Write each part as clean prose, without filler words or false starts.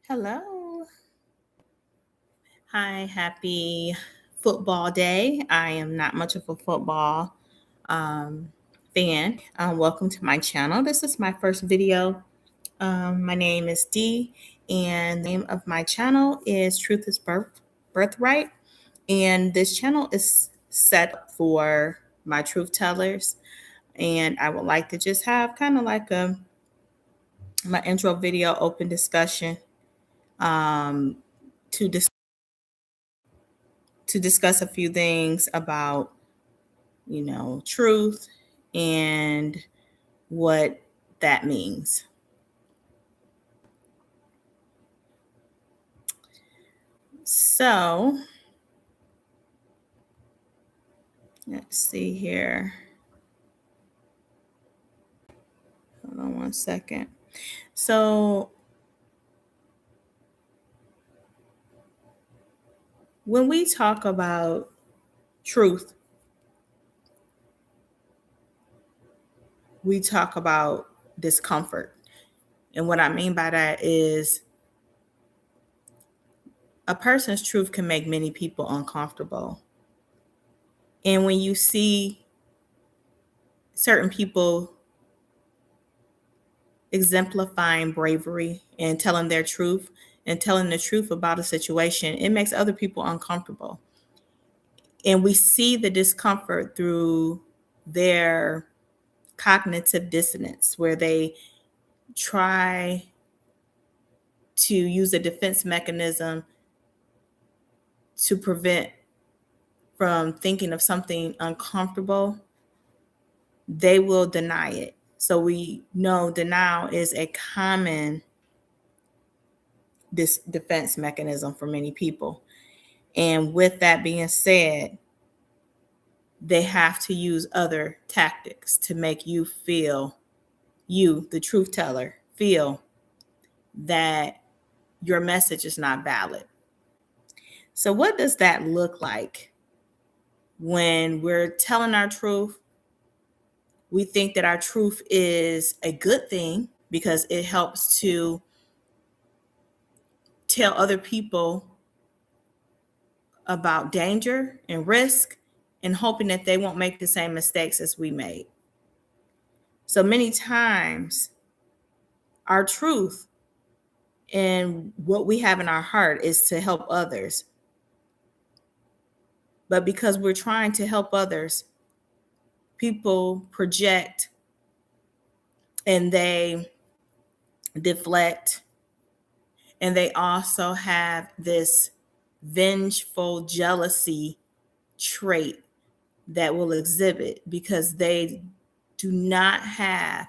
Hello. Hi, happy football day. I am not much of a football um, fan. Welcome to my channel. This is my first video. My name is Dee, and the name of my channel is Truth is Birthright. And this channel is set up for my truth tellers. And I would like to just have kind of like my intro video open discussion um, to discuss a few things about, truth and what that means. So, let's see here. Hold on one second. So, when we talk about truth, we talk about discomfort. And what I mean by that is a person's truth can make many people uncomfortable. And when you see certain people exemplifying bravery and telling their truth and telling the truth about a situation, it makes other people uncomfortable. And we see the discomfort through their cognitive dissonance, where they try to use a defense mechanism to prevent from thinking of something uncomfortable. They will deny it. So we know denial is a common defense mechanism for many people. And with that being said, they have to use other tactics to make you feel, you, the truth teller, feel that your message is not valid. So, what does that look like when we're telling our truth? We think that our truth is a good thing because it helps to tell other people about danger and risk and hoping that they won't make the same mistakes as we made. So many times, our truth and what we have in our heart is to help others. But because we're trying to help others, people project and they deflect, and they also have this vengeful jealousy trait that will exhibit because they do not have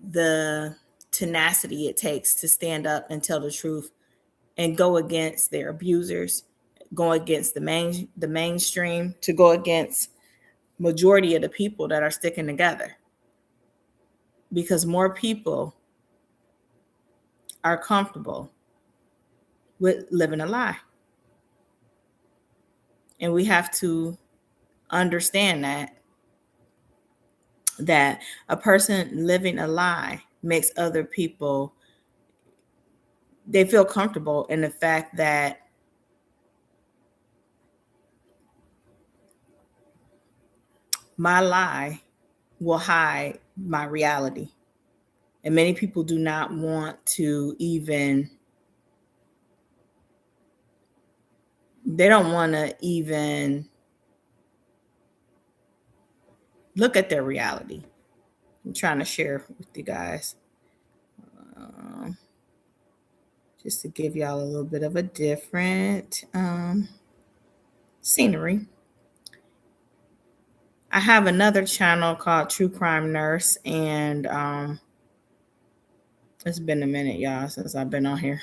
the tenacity it takes to stand up and tell the truth and go against their abusers, go against the mainstream, to go against majority of the people that are sticking together. Because more people are comfortable with living a lie. And we have to understand that a person living a lie makes other people, they feel comfortable in the fact that my lie will hide my reality. And many people do not want to even, they don't want to even look at their reality. I'm trying to share with you guys. Just to give y'all a little bit of a different scenery. I have another channel called True Crime Nurse, and it's been a minute, y'all, since I've been on here.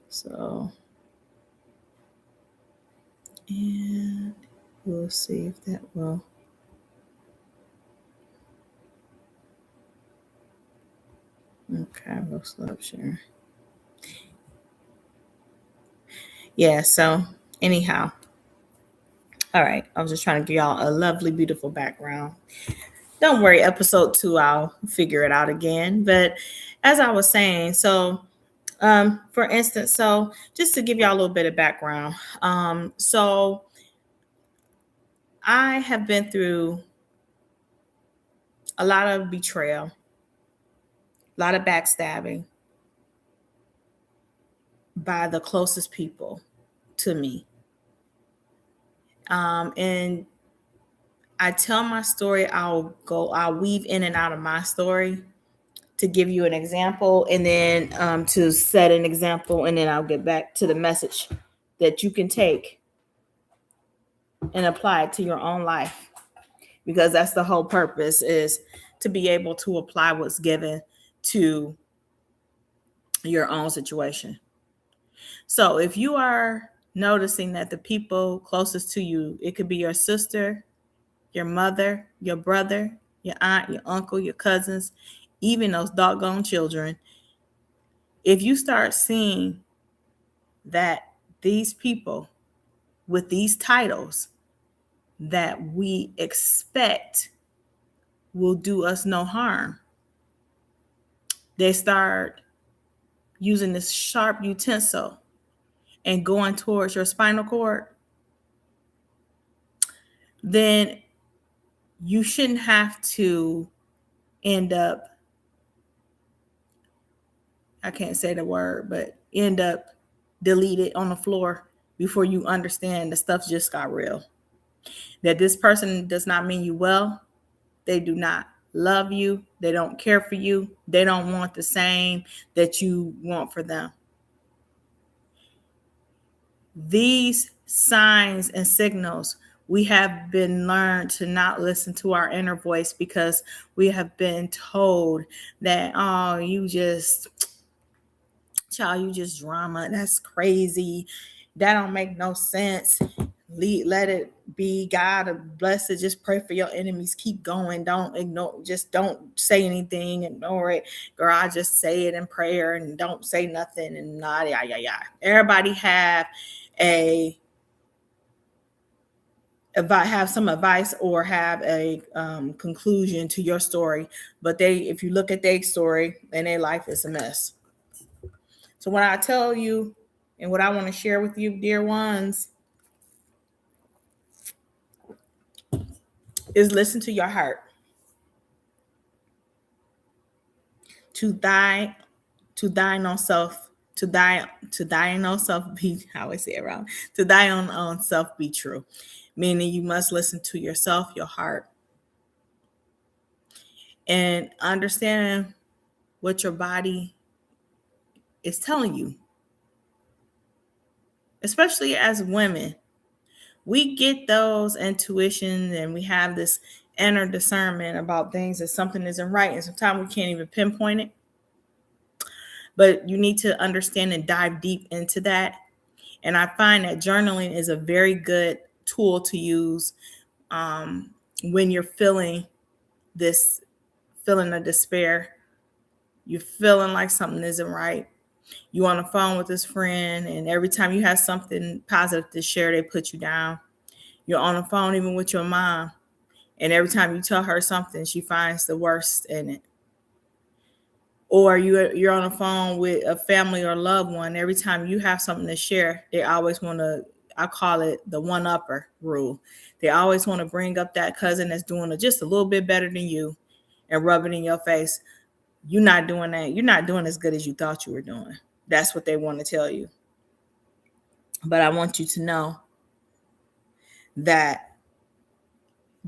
So, and we'll see if that will. Okay, we'll stop sharing. Yeah, so anyhow, All right, I was just trying to give y'all a lovely, beautiful background. Don't worry, episode 2, I'll figure it out again. But as I was saying, so for instance, so just to give y'all a little bit of background, so I have been through a lot of betrayal, a lot of backstabbing by the closest people to me. And I tell my story, I'll weave in and out of my story to give you an example, and then to set an example, and then I'll get back to the message that you can take and apply it to your own life, because that's the whole purpose, is to be able to apply what's given to your own situation. So if you are noticing that the people closest to you, it could be your sister, your mother, your brother, your aunt, your uncle, your cousins, even those doggone children, if you start seeing that these people with these titles that we expect will do us no harm, they start using this sharp utensil and going towards your spinal cord, then you shouldn't have to end up, I can't say the word, but end up deleted on the floor before you understand the stuff just got real. That this person does not mean you well. They do not love you. They don't care for you. They don't want the same that you want for them. These signs and signals, we have been learned to not listen to our inner voice, because we have been told that, oh, you just drama. That's crazy. That don't make no sense. Let it be. God bless it. Just pray for your enemies. Keep going. Don't ignore. Just don't say anything. Ignore it. Girl, I just say it in prayer and don't say nothing. And yeah. Everybody have some advice or have a conclusion to your story. But if you look at their story and their life is a mess. So what I tell you and what I want to share with you, dear ones, is listen to your heart. To die on self, to die on self be, how I say it wrong, to die on self be true. Meaning you must listen to yourself, your heart, and understand what your body is telling you. Especially as women, we get those intuitions and we have this inner discernment about things that something isn't right. And sometimes we can't even pinpoint it. But you need to understand and dive deep into that. And I find that journaling is a very good tool to use when you're feeling this feeling of despair. You're feeling like something isn't right. You're on the phone with this friend, and every time you have something positive to share, they put you down. You're on the phone even with your mom, and every time you tell her something, she finds the worst in it. Or you're on the phone with a family or loved one. Every time you have something to share, they always want to, I call it the one-upper rule. They always want to bring up that cousin that's doing just a little bit better than you and rub it in your face. You're not doing that. You're not doing as good as you thought you were doing. That's what they want to tell you. But I want you to know that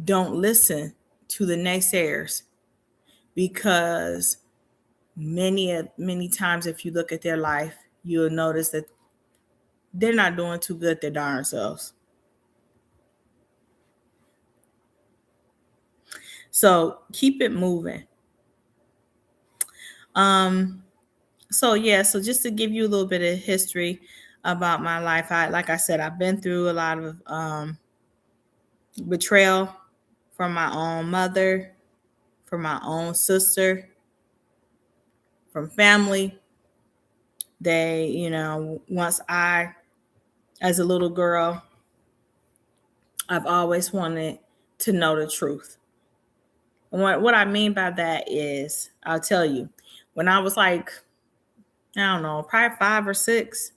don't listen to the naysayers, because many times if you look at their life, you'll notice that they're not doing too good their darn selves. So keep it moving. So just to give you a little bit of history about my life, like I said, I've been through a lot of betrayal from my own mother, from my own sister, from family. They, once I, as a little girl, I've always wanted to know the truth. And what I mean by that is, I'll tell you, when I was like, I don't know, probably 5 or 6,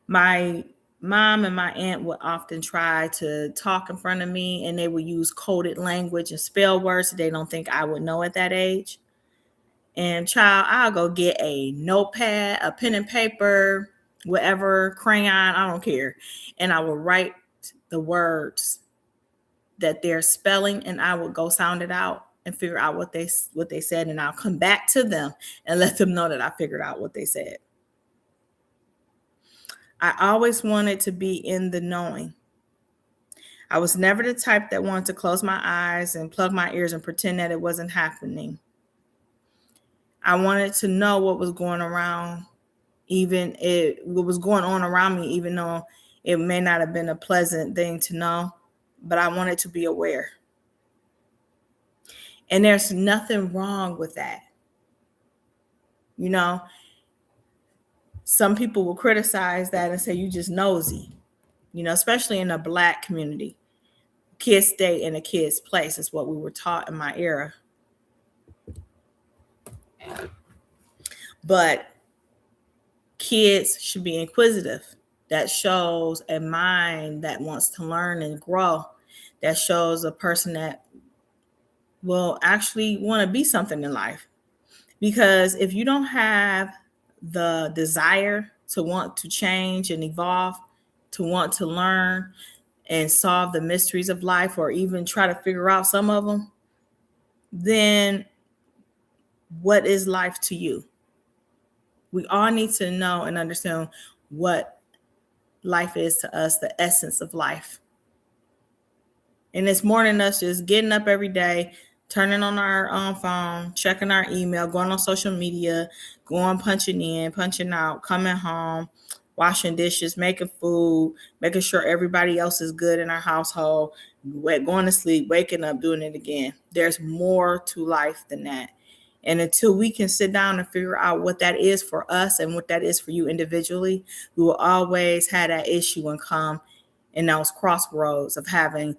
my mom and my aunt would often try to talk in front of me, and they would use coded language and spell words that they don't think I would know at that age. And child, I'll go get a notepad, a pen and paper, whatever, crayon, I don't care. And I will write the words that they're spelling, and I would go sound it out and figure out what they said, and I'll come back to them and let them know that I figured out what they said. I always wanted to be in the knowing. I was never the type that wanted to close my eyes and plug my ears and pretend that it wasn't happening. I wanted to know what was going around, what was going on around me, even though it may not have been a pleasant thing to know, but I wanted to be aware. And there's nothing wrong with that. You know, some people will criticize that and say, you just nosy, especially in the Black community. Kids stay in a kid's place is what we were taught in my era. But kids should be inquisitive. That shows a mind that wants to learn and grow. That shows a person that will actually want to be something in life. Because if you don't have the desire to want to change and evolve, to want to learn and solve the mysteries of life, or even try to figure out some of them, then what is life to you? We all need to know and understand what life is to us, the essence of life. And it's more than us just getting up every day, turning on our phone, checking our email, going on social media, going punching in, punching out, coming home, washing dishes, making food, making sure everybody else is good in our household, going to sleep, waking up, doing it again. There's more to life than that. And until we can sit down and figure out what that is for us and what that is for you individually, we will always have that issue and come in those crossroads of having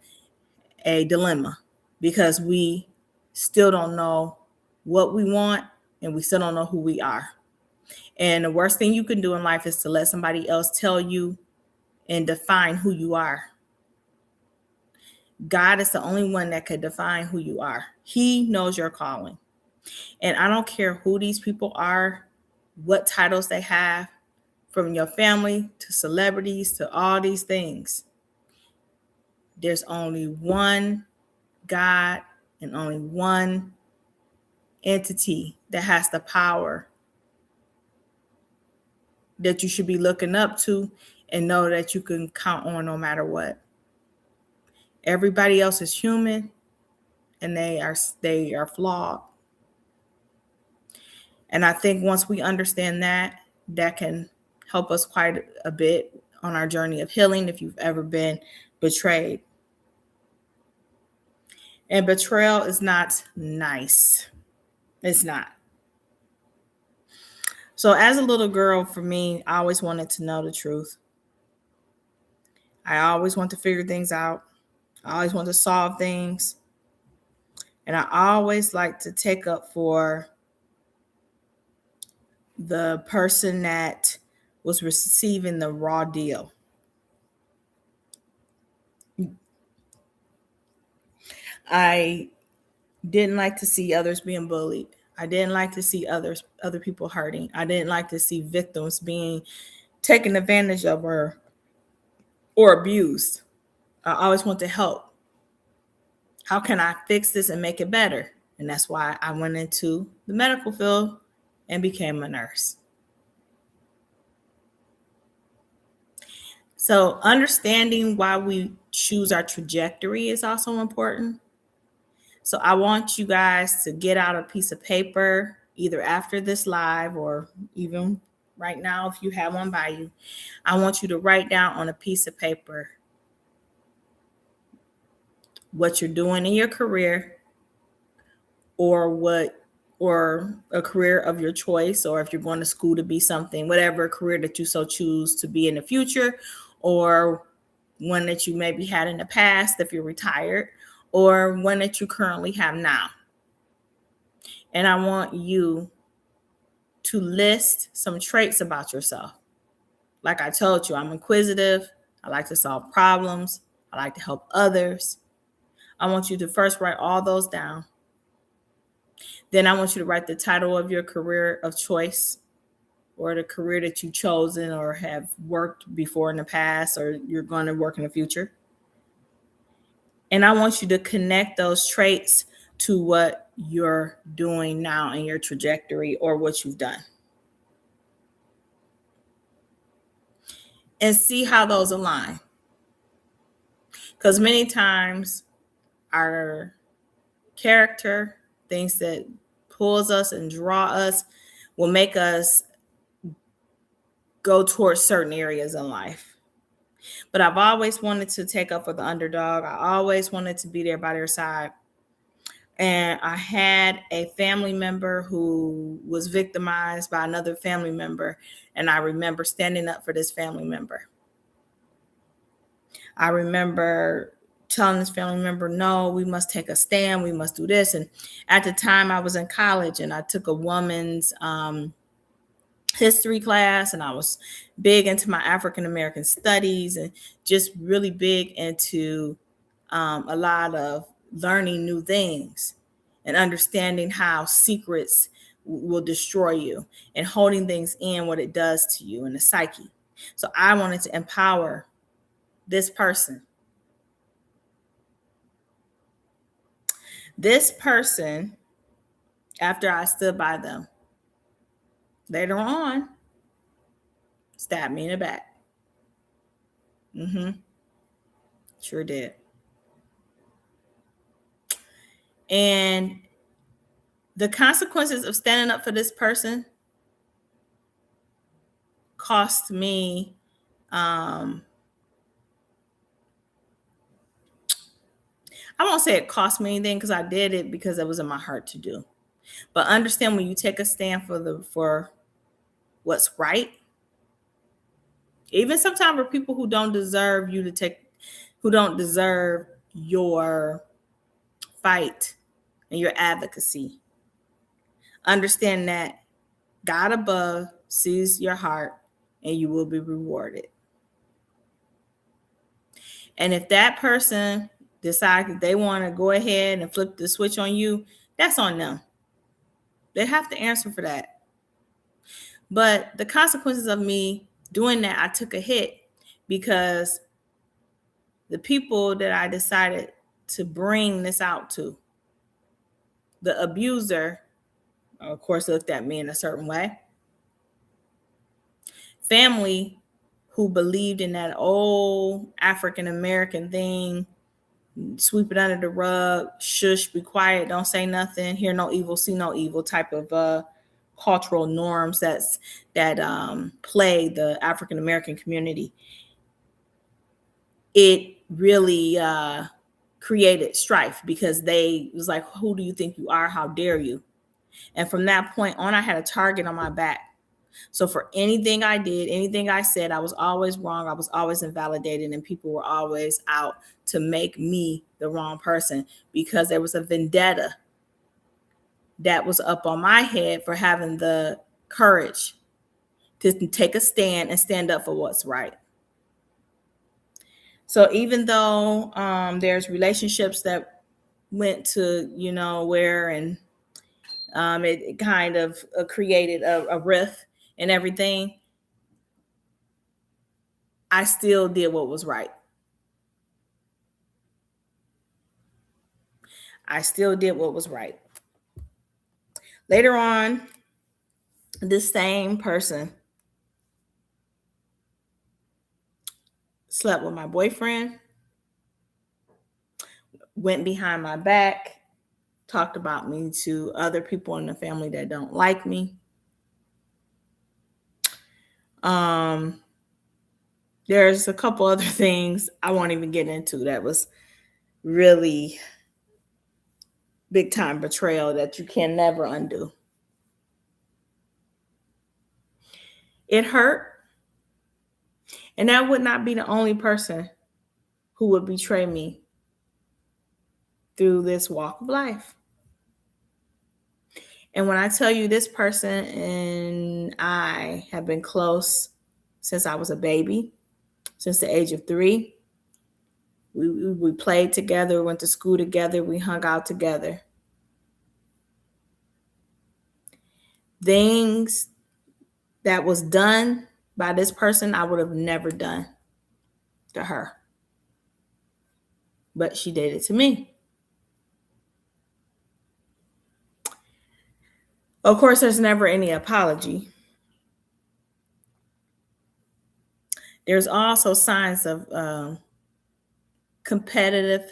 a dilemma, because we still don't know what we want and we still don't know who we are. And the worst thing you can do in life is to let somebody else tell you and define who you are. God is the only one that could define who you are. He knows your calling. And I don't care who these people are, what titles they have, from your family to celebrities to all these things. There's only one God and only one entity that has the power that you should be looking up to and know that you can count on no matter what. Everybody else is human and they are flawed. And I think once we understand that, that can help us quite a bit on our journey of healing if you've ever been betrayed. And betrayal is not nice. It's not. So as a little girl, for me, I always wanted to know the truth. I always want to figure things out. I always want to solve things. And I always like to take up for the person that was receiving the raw deal. I didn't like to see others being bullied. I didn't like to see other people hurting. I didn't like to see victims being taken advantage of or abused. I always want to help. How can I fix this and make it better? And that's why I went into the medical field and became a nurse. So understanding why we choose our trajectory is also important. So I want you guys to get out a piece of paper, either after this live or even right now, if you have one by you. I want you to write down on a piece of paper what you're doing in your career, or a career of your choice, or if you're going to school to be something, whatever career that you so choose to be in the future, or one that you maybe had in the past if you're retired, or one that you currently have now. And I want you to list some traits about yourself. Like I told you, I'm inquisitive. I like to solve problems. I like to help others. I want you to first write all those down. Then I want you to write the title of your career of choice, or the career that you've chosen or have worked before in the past, or you're going to work in the future. And I want you to connect those traits to what you're doing now in your trajectory or what you've done. And see how those align. Because many times our character, things that pulls us and draw us, will make us go towards certain areas in life. But I've always wanted to take up for the underdog. I always wanted to be there by their side. And I had a family member who was victimized by another family member. And I remember standing up for this family member. I remember telling this family member, no, we must take a stand. We must do this. And at the time I was in college and I took a woman's history class, and I was big into my African American studies and just really big into a lot of learning new things and understanding how secrets will destroy you and holding things in, what it does to you in the psyche. So I wanted to empower this person. This person, after I stood by them, later on, stabbed me in the back. Sure did. And the consequences of standing up for this person cost me I won't say it cost me anything, because I did it because it was in my heart to do. But understand, when you take a stand for what's right, even sometimes for people who don't deserve you to take, who don't deserve your fight and your advocacy, understand that God above sees your heart and you will be rewarded. And if that person decides that they want to go ahead and flip the switch on you, that's on them. They have to answer for that. But the consequences of me doing that, I took a hit, because the people that I decided to bring this out to, the abuser, of course, looked at me in a certain way. Family who believed in that old African American thing, sweep it under the rug, shush, be quiet, don't say nothing, hear no evil, see no evil type of cultural norms that play the African American community. It really created strife, because they was like, who do you think you are? How dare you? And from that point on, I had a target on my back. So for anything I did, anything I said, I was always wrong. I was always invalidated, and people were always out to make me the wrong person, because there was a vendetta that was up on my head for having the courage to take a stand and stand up for what's right. So even though there's relationships that went to, where, and it kind of created a rift and everything, I still did what was right. I still did what was right. Later on, this same person slept with my boyfriend, went behind my back, talked about me to other people in the family that don't like me. There's a couple other things I won't even get into that was really big time betrayal that you can never undo. It hurt. And that would not be the only person who would betray me through this walk of life. And when I tell you this person and I have been close since I was a baby, since the age of 3, we played together, went to school together, we hung out together. Things that was done by this person, I would have never done to her. But she did it to me. Of course, there's never any apology. There's also signs of competitive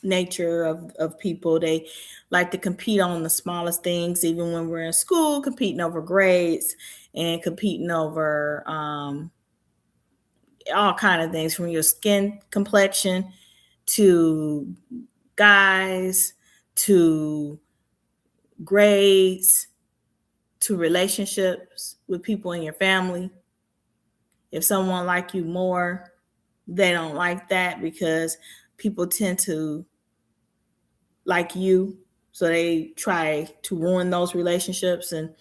nature of people. They like to compete on the smallest things, even when we're in school, competing over grades and competing over all kind of things, from your skin complexion to guys to grades to relationships with people in your family. If someone like you more, they don't like that because people tend to like you, so they try to ruin those relationships and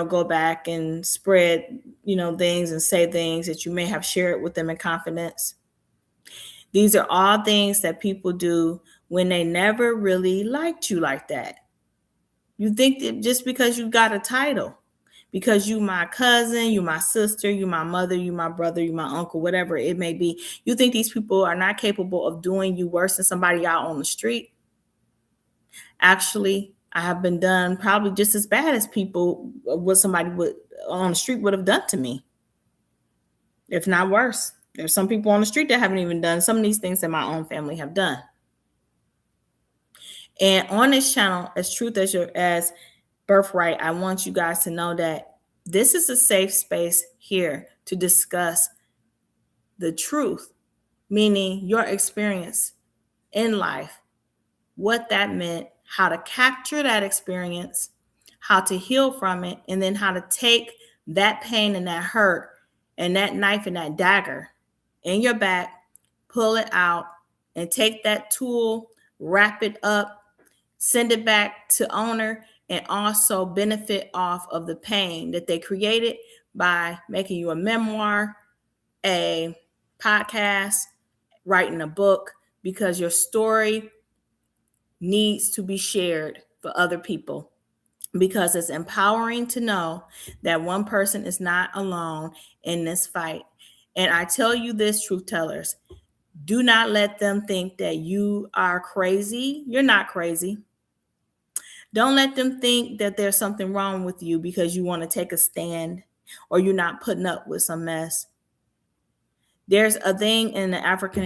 go back and spread things and say things that you may have shared with them in confidence. These are all things that people do when they never really liked you like that. You think that just because you got a title, because you my cousin, you my sister, you my mother, you my brother, you my uncle, whatever it may be, you think these people are not capable of doing you worse than somebody out on the street. Actually, I have been done probably just as bad as what somebody would on the street would have done to me, if not worse. There's some people on the street that haven't even done some of these things that my own family have done. And on this channel, as Truth as Birthright, I want you guys to know that this is a safe space here to discuss the truth, meaning your experience in life, what that meant, how to capture that experience, how to heal from it, and then how to take that pain and that hurt and that knife and that dagger in your back, pull it out, and take that tool, wrap it up, send it back to owner, and also benefit off of the pain that they created by making you a memoir, a podcast, writing a book, because your story needs to be shared for other people, because it's empowering to know that one person is not alone in this fight. And I tell you this, truth tellers, do not let them think that you are crazy. You're not crazy. Don't let them think that there's something wrong with you because you want to take a stand or you're not putting up with some mess. There's a thing in the African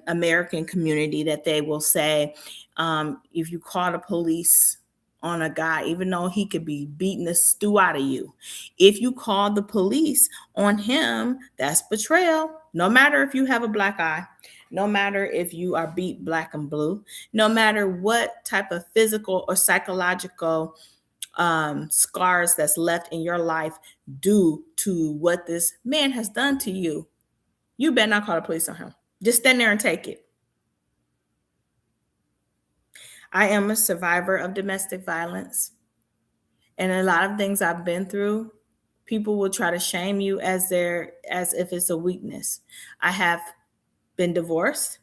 American community that they will say, if you call the police on a guy, even though he could be beating the stew out of you, if you call the police on him, that's betrayal. No matter if you have a black eye, no matter if you are beat black and blue, no matter what type of physical or psychological scars that's left in your life due to what this man has done to you, you better not call the police on him. Just stand there and take it. I am a survivor of domestic violence, and a lot of things I've been through, people will try to shame you as if it's a weakness. I have been divorced.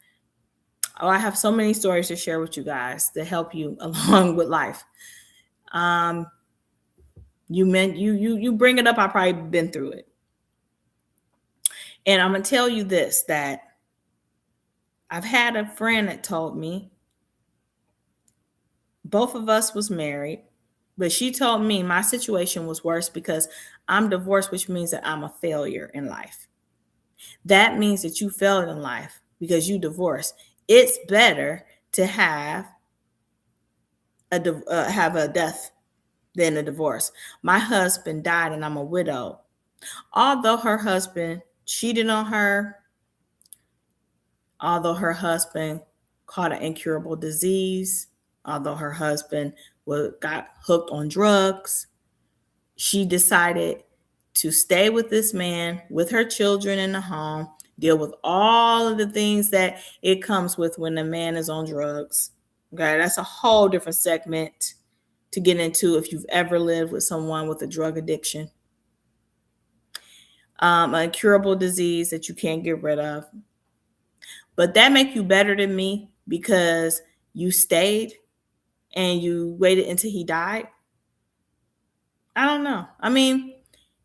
Oh, I have so many stories to share with you guys to help you along with life. You bring it up, I've probably been through it. And I'm gonna tell you this, that I've had a friend that told me, both of us was married, but she told me my situation was worse because I'm divorced, which means that I'm a failure in life. That means that you failed in life because you divorced. It's better to have a death than a divorce. My husband died and I'm a widow. Although her husband cheated on her, although her husband caught an incurable disease, although her husband got hooked on drugs, she decided to stay with this man, with her children in the home, deal with all of the things that it comes with when a man is on drugs. Okay, that's a whole different segment to get into if you've ever lived with someone with a drug addiction, an incurable disease that you can't get rid of. But that make you better than me because you stayed and you waited until he died? I don't know. I mean,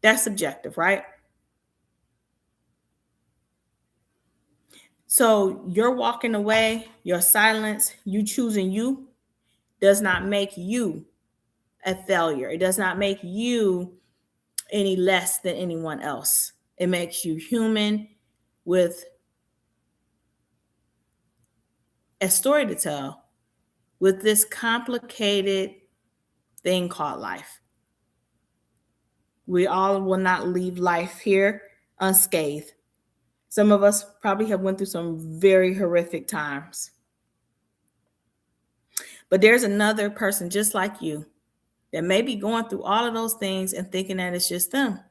that's subjective, right? So you're walking away, your silence, you choosing you does not make you a failure. It does not make you any less than anyone else. It makes you human with a story to tell, with this complicated thing called life. We all will not leave life here unscathed. Some of us probably have went through some very horrific times. But there's another person just like you that may be going through all of those things and thinking that it's just them.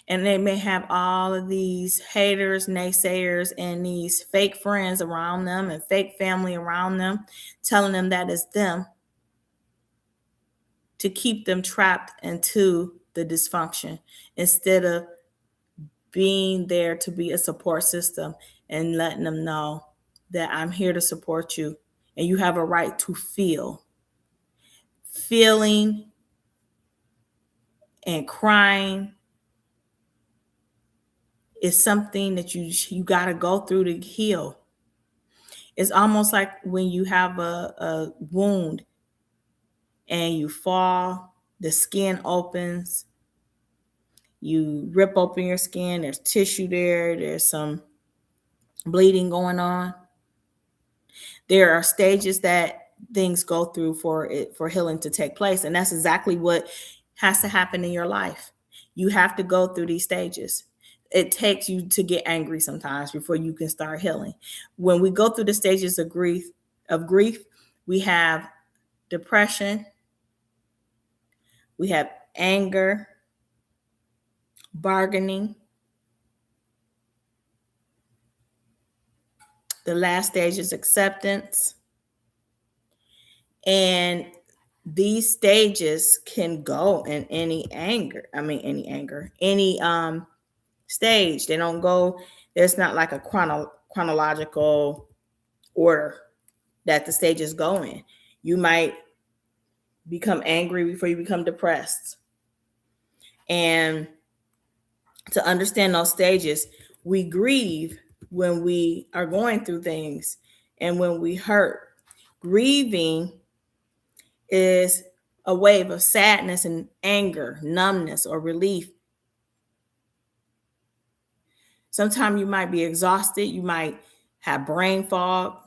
And they may have all of these haters, naysayers, and these fake friends around them and fake family around them telling them that it's them to keep them trapped into the dysfunction instead of being there to be a support system and letting them know that I'm here to support you and you have a right to feel. Feeling and crying is something that you got to go through to heal. It's almost like when you have a wound and you fall, the skin opens, you rip open your skin, there's tissue there, there's some bleeding going on. There are stages that things go through for healing to take place, and that's exactly what has to happen in your life. You have to go through these stages. It takes you to get angry sometimes before you can start healing. When we go through the stages of grief, we have depression, we have anger, bargaining. The last stage is acceptance. And these stages can go in any stage. They don't go, there's not like a chronological order that the stages go in. You might become angry before you become depressed. And to understand those stages, we grieve when we are going through things and when we hurt. Grieving is a wave of sadness and anger, numbness, or relief. Sometimes you might be exhausted, you might have brain fog,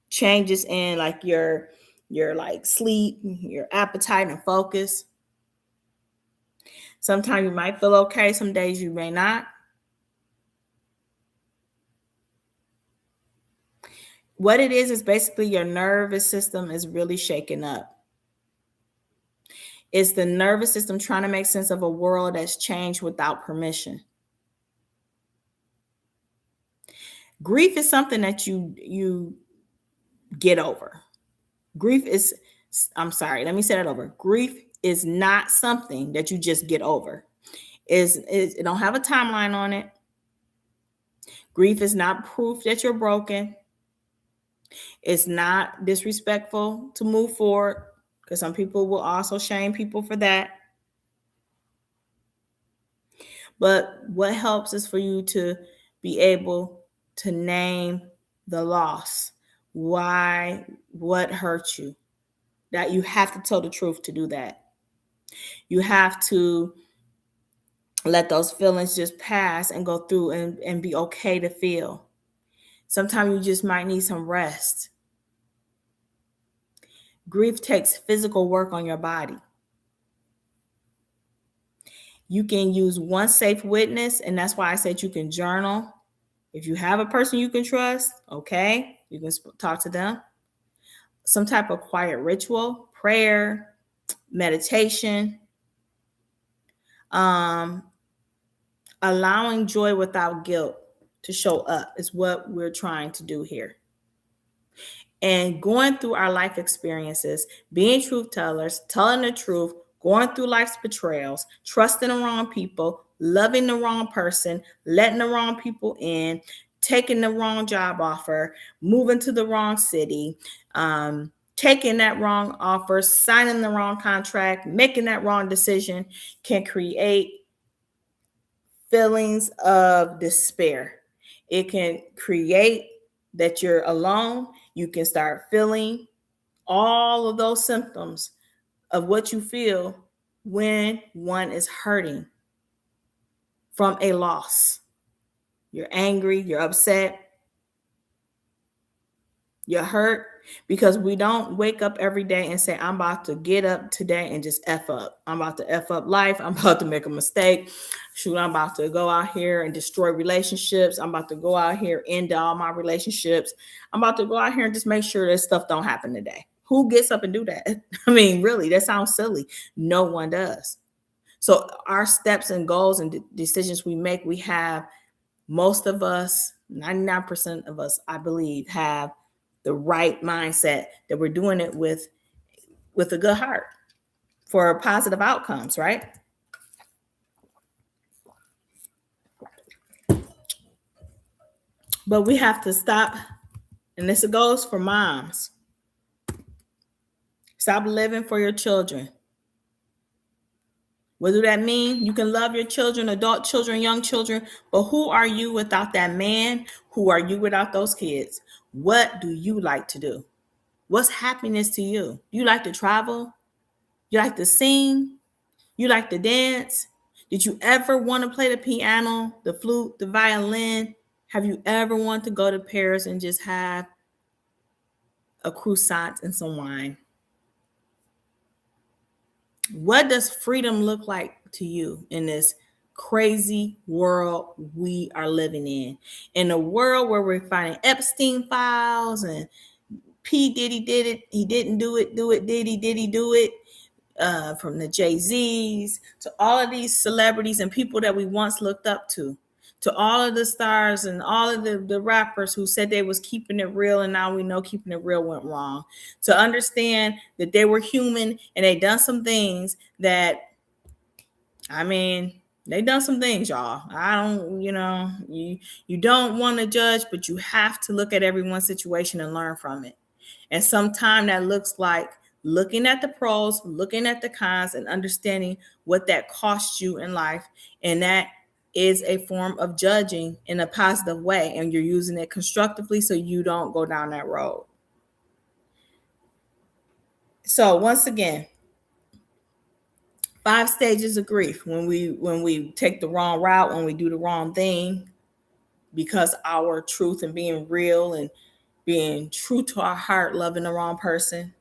changes in like your like sleep, your appetite and focus. Sometimes you might feel okay, some days you may not. What it is basically your nervous system is really shaken up. It's the nervous system trying to make sense of a world that's changed without permission. Grief is something that you get over. Let me say that over. Grief is not something that you just get over. It don't have a timeline on it. Grief is not proof that you're broken. It's not disrespectful to move forward, because some people will also shame people for that. But what helps is for you to be able to name the loss. Why, what hurt you? That you have to tell the truth to do that. You have to let those feelings just pass and go through and be okay to feel. Sometimes you just might need some rest. Grief takes physical work on your body. You can use one safe witness, and that's why I said you can journal. If you have a person you can trust, okay, you can talk to them. Some type of quiet ritual, prayer, meditation, allowing joy without guilt. to show up is what we're trying to do here. And going through our life experiences, being truth tellers, telling the truth, going through life's betrayals, trusting the wrong people, loving the wrong person, letting the wrong people in, taking the wrong job offer, moving to the wrong city, taking that wrong offer, signing the wrong contract, making that wrong decision can create feelings of despair. It can create that you're alone. You can start feeling all of those symptoms of what you feel when one is hurting from a loss. You're angry, you're upset, you're hurt, because we don't wake up every day and say, I'm about to get up today and just F up. I'm about to F up life. I'm about to make a mistake. Shoot, I'm about to go out here and destroy relationships. I'm about to go out here and end all my relationships. I'm about to go out here and just make sure that stuff don't happen today. Who gets up and do that? I mean, really, that sounds silly. No one does. So our steps and goals and decisions we make, we have, most of us, 99% of us, I believe, have the right mindset, that we're doing it with a good heart for positive outcomes, right? But we have to stop, and this goes for moms. Stop living for your children. What do that mean? You can love your children, adult children, young children, but who are you without that man? Who are you without those kids? What do you like to do? What's happiness to you? You like to travel? You like to sing? You like to dance? Did you ever want to play the piano, the flute, the violin? Have you ever wanted to go to Paris and just have a croissant and some wine? What does freedom look like to you in this crazy world we are living in a world where we're finding Epstein files and P. Diddy did it, he didn't do it, did he do it? From the Jay-Z's to all of these celebrities and people that we once looked up to all of the stars and all of the rappers who said they was keeping it real, and now we know keeping it real went wrong. To understand that they were human and they done some things that, I mean, they done some things, y'all. I don't, you don't want to judge, but you have to look at everyone's situation and learn from it. And sometimes that looks like looking at the pros, looking at the cons, and understanding what that costs you in life. And that is a form of judging in a positive way. And you're using it constructively so you don't go down that road. So once again, 5 stages of grief. When we take the wrong route, when we do the wrong thing, because our truth and being real and being true to our heart, loving the wrong person,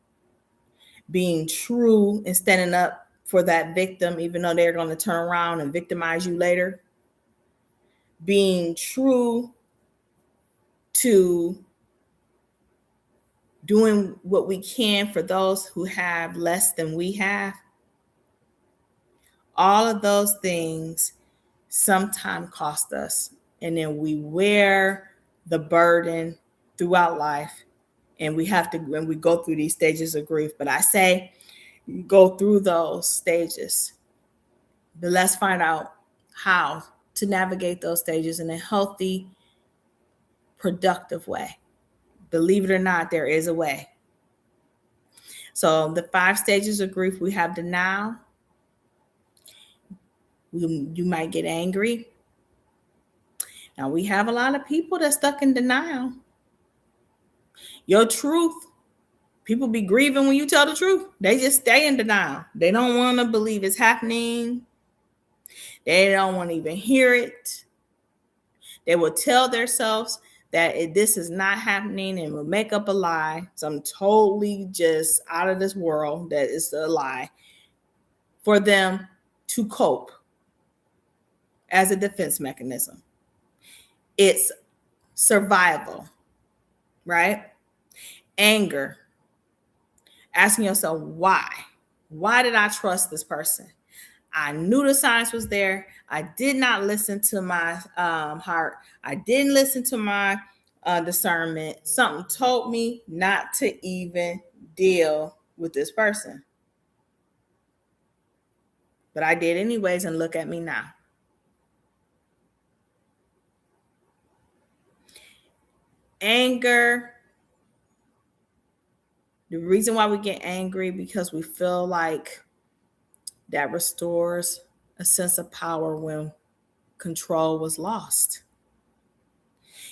being true and standing up for that victim, even though they're going to turn around and victimize you later, being true to doing what we can for those who have less than we have. All of those things sometimes cost us. And then we wear the burden throughout life. And we have to, when we go through these stages of grief. But I say, go through those stages. But let's find out how to navigate those stages in a healthy, productive way. Believe it or not, there is a way. So the 5 stages of grief, we have denial. You might get angry. Now, we have a lot of people that's stuck in denial. Your truth, people be grieving when you tell the truth. They just stay in denial. They don't want to believe it's happening. They don't want to even hear it. They will tell themselves that this is not happening and will make up a lie. So I'm totally just out of this world, that it's a lie, for them to cope as a defense mechanism. It's survival, right? Anger. Asking yourself, why? Why did I trust this person? I knew the signs was there. I did not listen to my heart. I didn't listen to my discernment. Something told me not to even deal with this person. But I did anyways, and look at me now. Anger. The reason why we get angry because we feel like that restores a sense of power when control was lost.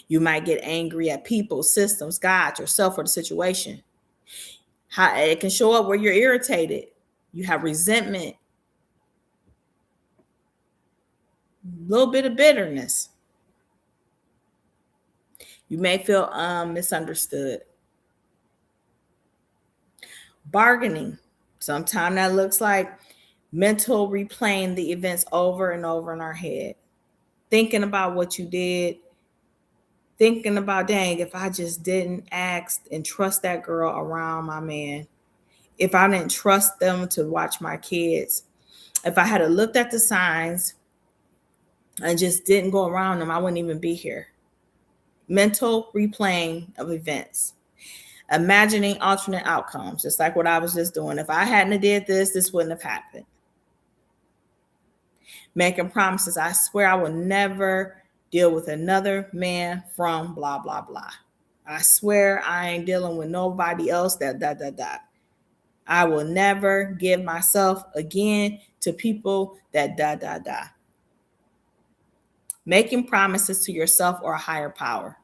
You might get angry at people, systems, God, yourself, or the situation. How it can show up where you're irritated. You have resentment, a little bit of bitterness. You may feel misunderstood. Bargaining. Sometimes that looks like mental replaying the events over and over in our head. Thinking about what you did. Thinking about, dang, if I just didn't ask and trust that girl around my man. If I didn't trust them to watch my kids. If I had looked at the signs and just didn't go around them, I wouldn't even be here. Mental replaying of events. Imagining alternate outcomes, just like what I was just doing. If I hadn't did this, this wouldn't have happened. Making promises. I swear I will never deal with another man from blah, blah, blah. I swear I ain't dealing with nobody else that. I will never give myself again to people that. Making promises to yourself or a higher power.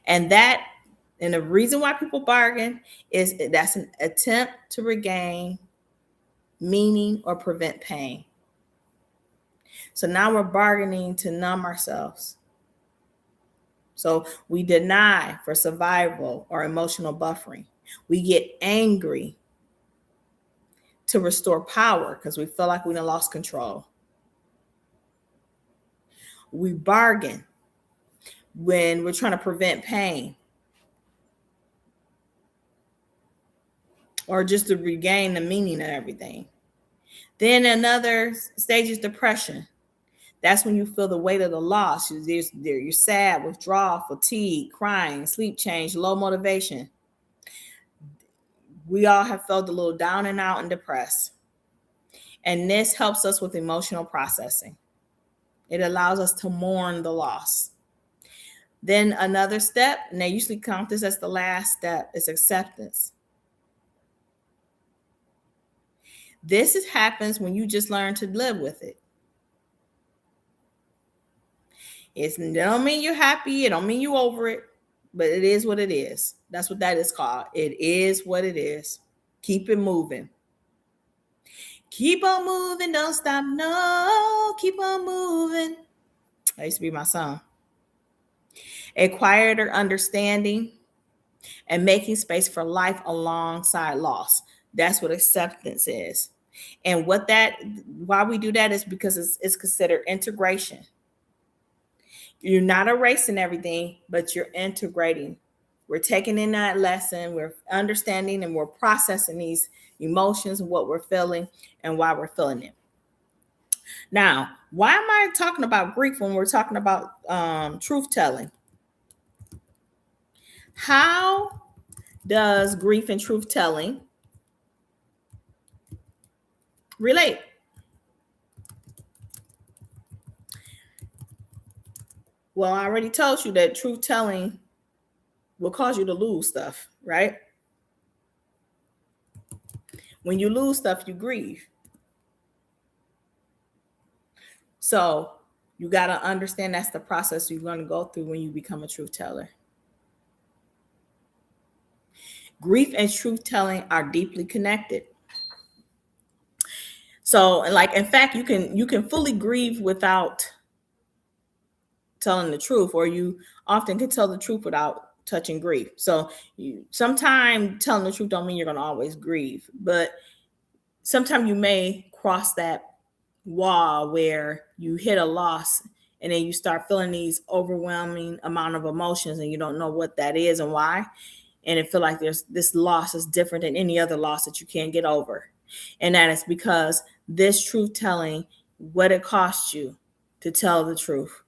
And the reason why people bargain is that's an attempt to regain meaning or prevent pain. So now we're bargaining to numb ourselves. So we deny for survival or emotional buffering. We get angry to restore power because we feel like we done lost control. We bargain when we're trying to prevent pain or just to regain the meaning of everything. Then another stage is depression. That's when you feel the weight of the loss. You're sad, withdrawal, fatigue, crying, sleep change, low motivation. We all have felt a little down and out and depressed. And this helps us with emotional processing. It allows us to mourn the loss. Then another step, and they usually count this as the last step, is acceptance. This happens when you just learn to live with it. It don't mean you're happy. It don't mean you over it, but it is what it is. That's what that is called. It is what it is. Keep it moving. Keep on moving. Don't stop. No, keep on moving. That used to be my song. A quieter understanding and making space for life alongside loss. That's what acceptance is. And why we do that is because it's considered integration. You're not erasing everything, but you're integrating. We're taking in that lesson, we're understanding, and we're processing these emotions and what we're feeling and why we're feeling it. Now, why am I talking about grief when we're talking about truth telling? How does grief and truth telling relate? Well, I already told you that truth telling will cause you to lose stuff, right? When you lose stuff, you grieve. So you got to understand that's the process you're going to go through when you become a truth teller. Grief and truth telling are deeply connected. So, like, in fact, you can fully grieve without telling the truth, or you often can tell the truth without touching grief. So sometimes telling the truth don't mean you're going to always grieve, but sometimes you may cross that wall where you hit a loss and then you start feeling these overwhelming amount of emotions and you don't know what that is and why. And it feel like this loss is different than any other loss that you can't get over. And that is because this truth telling, what it cost you to tell the truth.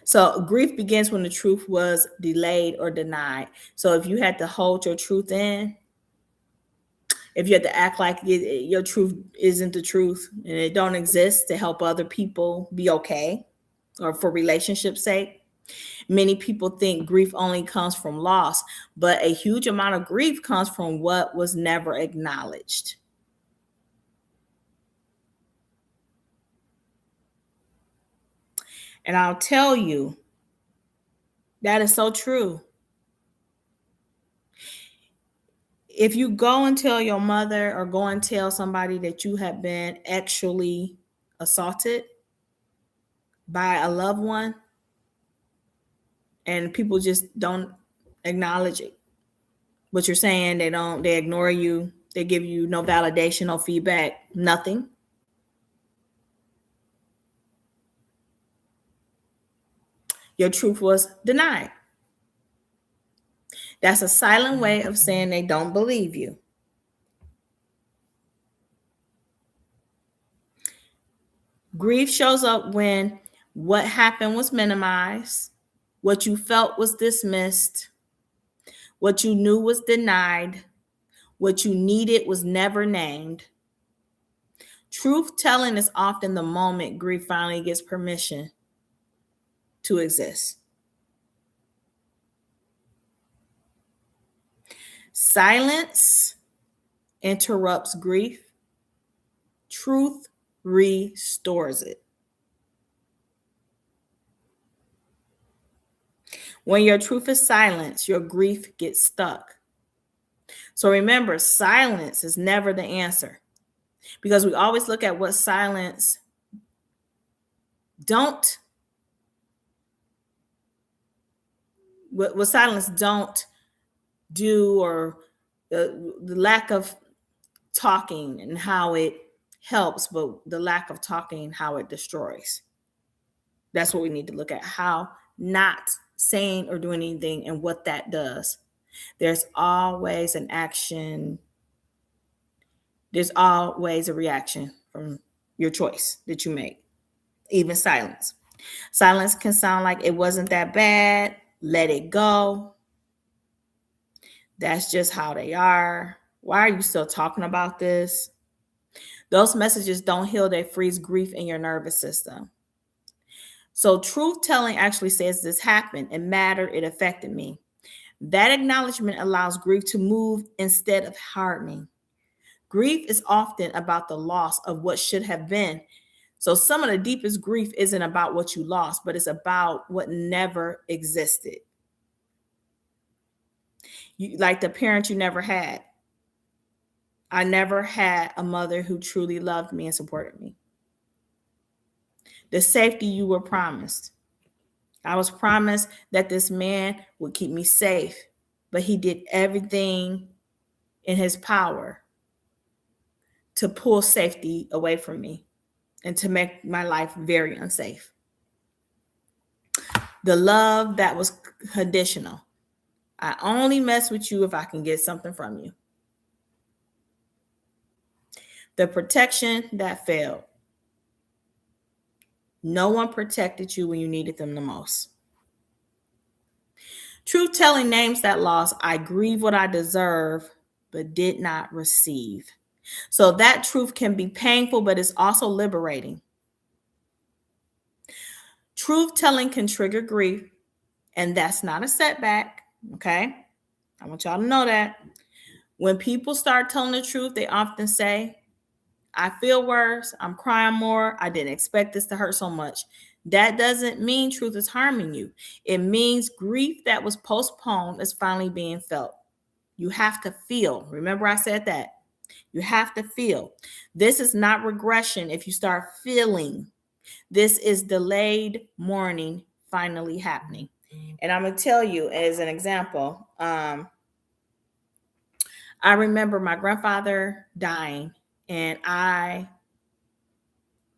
So grief begins when the truth was delayed or denied. So if you had to hold your truth in, if you had to act like your truth isn't the truth and it don't exist to help other people be okay or for relationship's sake, many people think grief only comes from loss, but a huge amount of grief comes from what was never acknowledged. And I'll tell you, that is so true. If you go and tell your mother or go and tell somebody that you have been actually assaulted by a loved one, and people just don't acknowledge it, what you're saying, they ignore you, they give you no validation, no feedback, nothing. Your truth was denied. That's a silent way of saying they don't believe you. Grief shows up when what happened was minimized, what you felt was dismissed, what you knew was denied, what you needed was never named. Truth telling is often the moment grief finally gets permission to exist. Silence interrupts grief. Truth restores it. When your truth is silenced, your grief gets stuck. So remember, silence is never the answer, because we always look at what silence don't do, or the lack of talking and how it helps, but the lack of talking and how it destroys. That's what we need to look at, how not saying or doing anything and what that does. There's always an action. There's always a reaction from your choice that you make, even silence. Silence can sound like it wasn't that bad. Let it go. That's just how they are. Why are you still talking about this? Those messages don't heal, they freeze grief in your nervous system. So truth telling actually says this happened, it mattered, it affected me. That acknowledgement allows grief to move instead of hardening. Grief is often about the loss of what should have been. So some of the deepest grief isn't about what you lost, but it's about what never existed. Like the parent you never had. I never had a mother who truly loved me and supported me. The safety you were promised. I was promised that this man would keep me safe, but he did everything in his power to pull safety away from me and to make my life very unsafe. The love that was conditional. I only mess with you if I can get something from you. The protection that failed. No one protected you when you needed them the most. Truth telling names that loss. I grieve what I deserve, but did not receive. So that truth can be painful, but it's also liberating. Truth telling can trigger grief, and that's not a setback. Okay. I want y'all to know that. When people start telling the truth, they often say, I feel worse. I'm crying more. I didn't expect this to hurt so much. That doesn't mean truth is harming you. It means grief that was postponed is finally being felt. You have to feel. Remember, I said that. You have to feel. This is not regression if you start feeling. This is delayed mourning finally happening. And I'm going to tell you as an example. I remember my grandfather dying, and I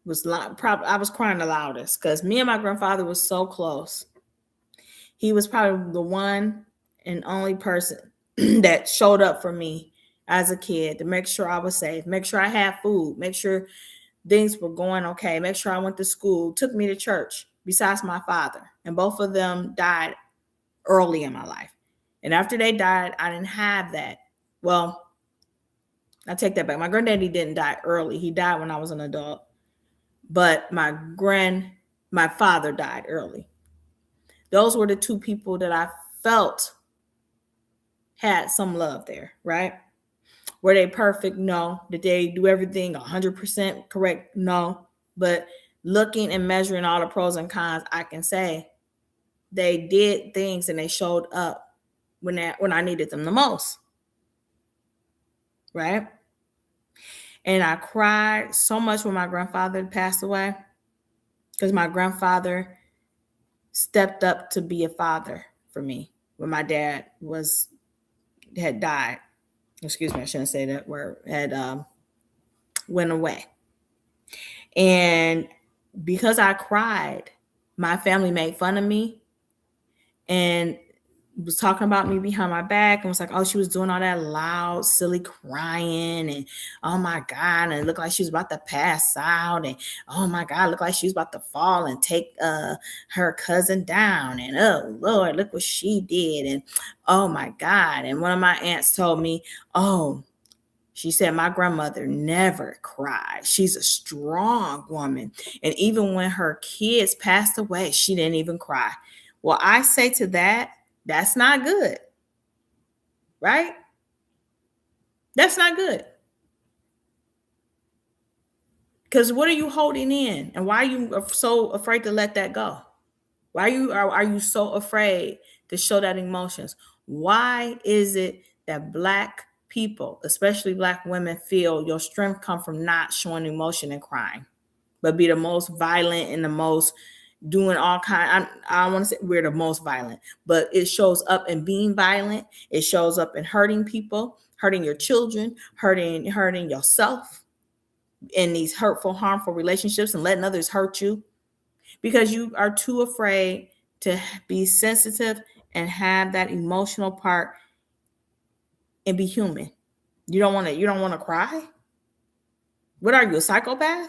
was crying the loudest because me and my grandfather was so close. He was probably the one and only person that showed up for me as a kid to make sure I was safe, make sure I had food, make sure things were going okay, make sure I went to school, took me to church, besides my father. And both of them died early in my life. And after they died, I didn't have that. Well, I take that back. My granddaddy didn't die early. He died when I was an adult. But my father died early. Those were the two people that I felt had some love there, right? Were they perfect? No. Did they do everything 100% correct? No. But looking and measuring all the pros and cons, I can say they did things and they showed up when I needed them the most, right? And I cried so much when my grandfather passed away because my grandfather stepped up to be a father for me when my dad had died. Excuse me, I shouldn't say that word. Had went away. And because I cried, my family made fun of me and was talking about me behind my back and was like, oh, she was doing all that loud, silly crying. And oh my God. And it looked like she was about to pass out. And oh my God, it looked like she was about to fall and take her cousin down. And oh Lord, look what she did. And oh my God. And one of my aunts told me, oh, she said, my grandmother never cried. She's a strong woman. And even when her kids passed away, she didn't even cry. Well, I say to that, that's not good, right? That's not good. Because what are you holding in? And why are you so afraid to let that go? Why are you so afraid to show that emotions? Why is it that Black people, especially Black women, feel your strength come from not showing emotion and crying, but be the most violent and the most doing all kind? I don't want to say we're the most violent, but it shows up in being violent. It shows up in hurting people, hurting your children, hurting yourself in these hurtful, harmful relationships and letting others hurt you because you are too afraid to be sensitive and have that emotional part and be human. You don't want to cry? What are you, a psychopath?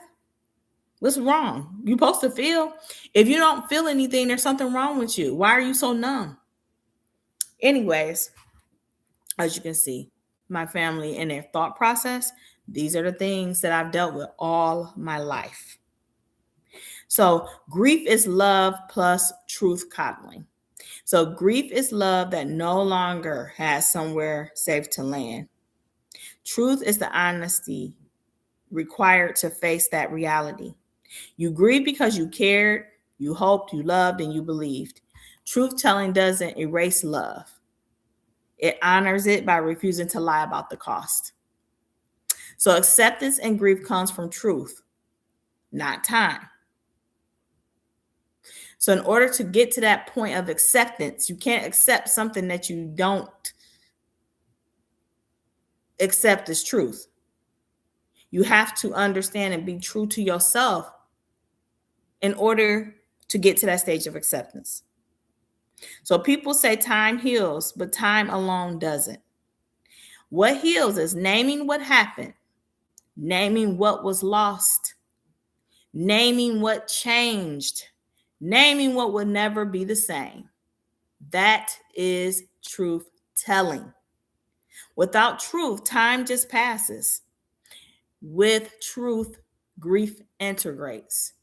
What's wrong? You're supposed to feel. If you don't feel anything, there's something wrong with you. Why are you so numb? Anyways, as you can see, my family and their thought process, these are the things that I've dealt with all my life. So grief is love plus truth coddling. So grief is love that no longer has somewhere safe to land. Truth is the honesty required to face that reality. You grieve because you cared, you hoped, you loved, and you believed. Truth telling doesn't erase love. It honors it by refusing to lie about the cost. So acceptance and grief comes from truth, not time. So in order to get to that point of acceptance, you can't accept something that you don't accept as truth. You have to understand and be true to yourself in order to get to that stage of acceptance. So people say time heals, but time alone doesn't. What heals is naming what happened, naming what was lost, naming what changed, naming what will never be the same. That is truth telling. Without truth, time just passes. With truth, grief integrates.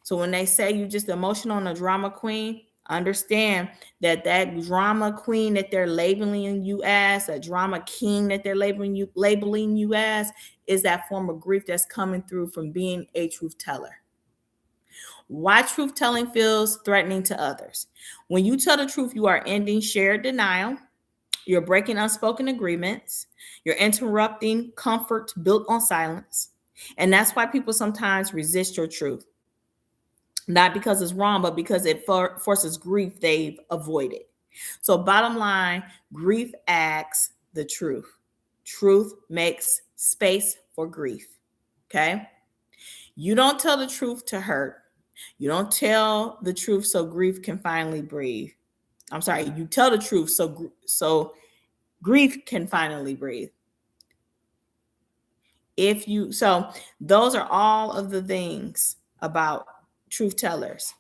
So when they say you just emotional and a drama queen, understand that drama queen that they're labeling you as, a drama king that they're labeling you as, is that form of grief that's coming through from being a truth teller. Why truth telling feels threatening to others. When you tell the truth, you are ending shared denial. You're breaking unspoken agreements. You're interrupting comfort built on silence. And that's why people sometimes resist your truth. Not because it's wrong, but because it forces grief they've avoided. So bottom line, grief asks the truth. Truth makes space for grief. Okay? You don't tell the truth to hurt. You don't tell the truth so grief can finally breathe. I'm sorry, you tell the truth so grief can finally breathe. So those are all of the things about truth tellers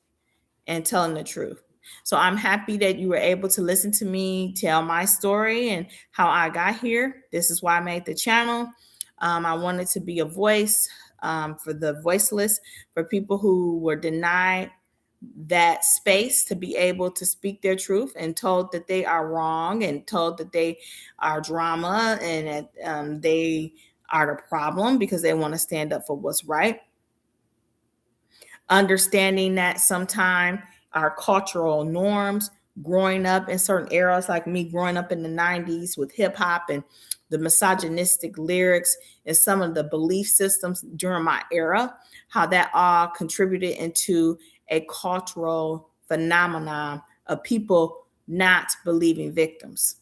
and telling the truth. So I'm happy that you were able to listen to me tell my story and how I got here. This is why I made the channel. I wanted to be a voice for the voiceless, for people who were denied that space to be able to speak their truth and told that they are wrong and told that they are drama and that they are the problem because they want to stand up for what's right. Understanding that sometimes our cultural norms, growing up in certain eras, like me growing up in the 90s with hip hop and the misogynistic lyrics and some of the belief systems during my era, how that all contributed into a cultural phenomenon of people not believing victims.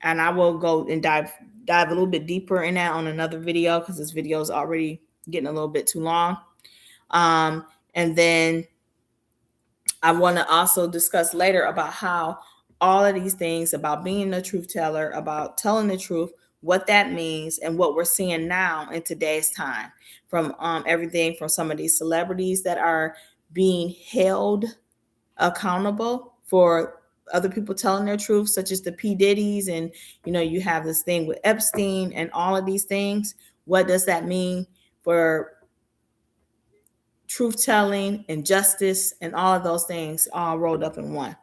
And I will go and dive a little bit deeper in that on another video because this video is already getting a little bit too long. And then I want to also discuss later about how all of these things about being a truth teller, about telling the truth, what that means, and what we're seeing now in today's time from everything from some of these celebrities that are being held accountable for other people telling their truth, such as the P. Diddy's, and you have this thing with Epstein and all of these things. What does that mean for truth telling and justice and all of those things all rolled up in one?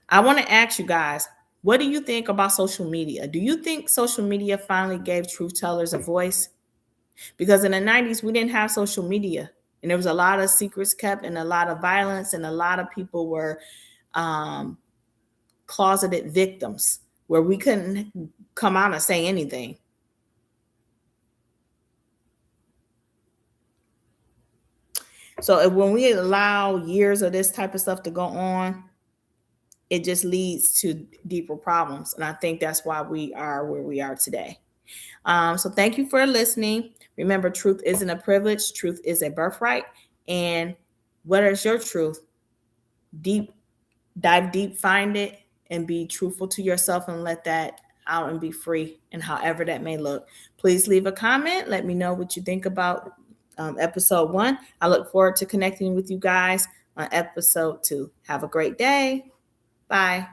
I want to ask you guys, what do you think about social media? Do you think social media finally gave truth tellers a voice? Because in the 90s, we didn't have social media, and there was a lot of secrets kept and a lot of violence, and a lot of people were closeted victims where we couldn't come out and say anything. So when we allow years of this type of stuff to go on, it just leads to deeper problems. And I think that's why we are where we are today. So thank you for listening. Remember, truth isn't a privilege. Truth is a birthright. And what is your truth? Dive deep, find it, and be truthful to yourself and let that out and be free. And however that may look, please leave a comment. Let me know what you think about episode 1. I look forward to connecting with you guys on episode 2. Have a great day. Bye.